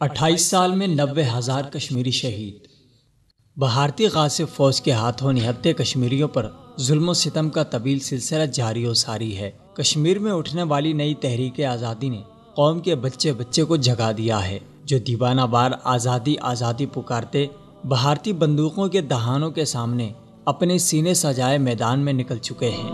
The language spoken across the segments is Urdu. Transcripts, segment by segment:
28 سال میں 90,000 کشمیری شہید۔ بھارتی غاصب فوج کے ہاتھوں نہتے کشمیریوں پر ظلم و ستم کا طویل سلسلہ جاری و ساری ہے۔ کشمیر میں اٹھنے والی نئی تحریک آزادی نے قوم کے بچے بچے کو جگا دیا ہے، جو دیوانہ وار آزادی آزادی پکارتے بھارتی بندوقوں کے دہانوں کے سامنے اپنے سینے سجائے میدان میں نکل چکے ہیں۔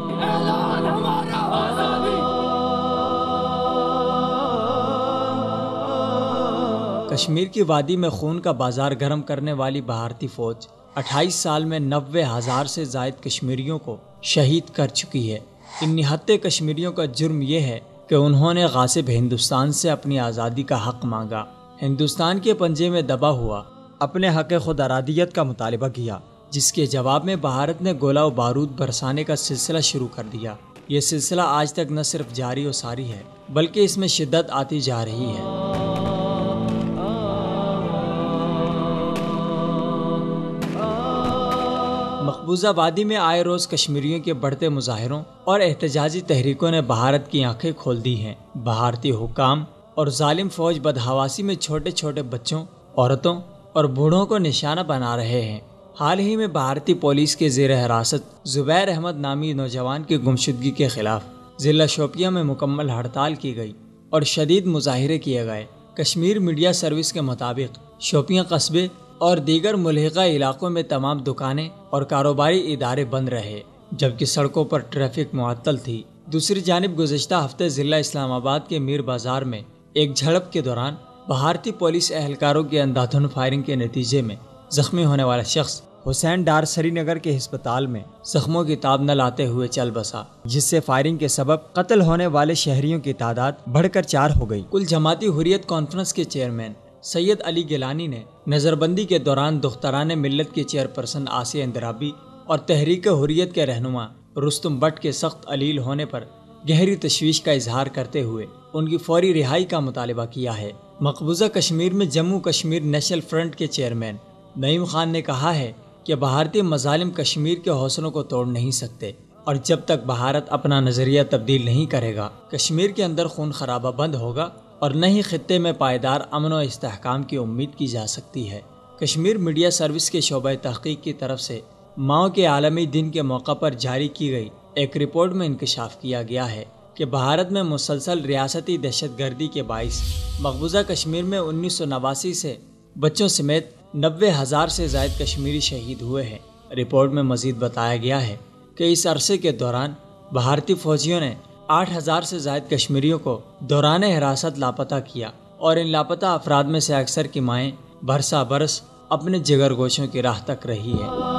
کشمیر کی وادی میں خون کا بازار گرم کرنے والی بھارتی فوج 28 سال میں 90,000 سے زائد کشمیریوں کو شہید کر چکی ہے۔ ان نہتے کشمیریوں کا جرم یہ ہے کہ انہوں نے غاصب ہندوستان سے اپنی آزادی کا حق مانگا، ہندوستان کے پنجے میں دبا ہوا اپنے حق خود ارادیت کا مطالبہ کیا، جس کے جواب میں بھارت نے گولہ و بارود برسانے کا سلسلہ شروع کر دیا۔ یہ سلسلہ آج تک نہ صرف جاری و ساری ہے بلکہ اس میں شدت آتی جا رہی ہے۔ مقبوضہ وادی میں آئے روز کشمیریوں کے بڑھتے مظاہروں اور احتجاجی تحریکوں نے بھارت کی آنکھیں کھول دی ہیں۔ بھارتی حکام اور ظالم فوج بدحواسی میں چھوٹے چھوٹے بچوں، عورتوں اور بوڑھوں کو نشانہ بنا رہے ہیں۔ حال ہی میں بھارتی پولیس کے زیر حراست زبیر احمد نامی نوجوان کی گمشدگی کے خلاف ضلع شوپیاں میں مکمل ہڑتال کی گئی اور شدید مظاہرے کیے گئے۔ کشمیر میڈیا سروس کے مطابق شوپیاں قصبے اور دیگر ملحقہ علاقوں میں تمام دکانیں اور کاروباری ادارے بند رہے، جبکہ سڑکوں پر ٹریفک معطل تھی۔ دوسری جانب گزشتہ ہفتے ضلع اسلام آباد کے میر بازار میں ایک جھڑپ کے دوران بھارتی پولیس اہلکاروں کی اندھا دھند فائرنگ کے نتیجے میں زخمی ہونے والا شخص حسین ڈار سری نگر کے ہسپتال میں زخموں کی تاب نہ لاتے ہوئے چل بسا، جس سے فائرنگ کے سبب قتل ہونے والے شہریوں کی تعداد بڑھ کر 4 ہو گئی۔ کل جماعتی حریت کانفرنس کے چیئرمین سید علی گیلانی نے نظر بندی کے دوران دختران ملت کے چیئرپرسن آسیہ اندرابی اور تحریک حریت کے رہنما رستم بٹ کے سخت علیل ہونے پر گہری تشویش کا اظہار کرتے ہوئے ان کی فوری رہائی کا مطالبہ کیا ہے۔ مقبوضہ کشمیر میں جموں کشمیر نیشنل فرنٹ کے چیئرمین نعیم خان نے کہا ہے کہ بھارتی مظالم کشمیر کے حوصلوں کو توڑ نہیں سکتے، اور جب تک بھارت اپنا نظریہ تبدیل نہیں کرے گا، کشمیر کے اندر خون خرابہ بند ہوگا اور نہ ہی خطے میں پائیدار امن و استحکام کی امید کی جا سکتی ہے۔ کشمیر میڈیا سروس کے شعبہ تحقیق کی طرف سے ماؤ کے عالمی دن کے موقع پر جاری کی گئی ایک رپورٹ میں انکشاف کیا گیا ہے کہ بھارت میں مسلسل ریاستی دہشت گردی کے باعث مقبوضہ کشمیر میں 1989 سے بچوں سمیت 90,000 سے زائد کشمیری شہید ہوئے ہیں۔ رپورٹ میں مزید بتایا گیا ہے کہ اس عرصے کے دوران بھارتی فوجیوں نے 8,000 سے زائد کشمیریوں کو دوران حراست لاپتہ کیا، اور ان لاپتہ افراد میں سے اکثر کی مائیں برسا برس اپنے جگر گوشوں کی راہ تک رہی ہے۔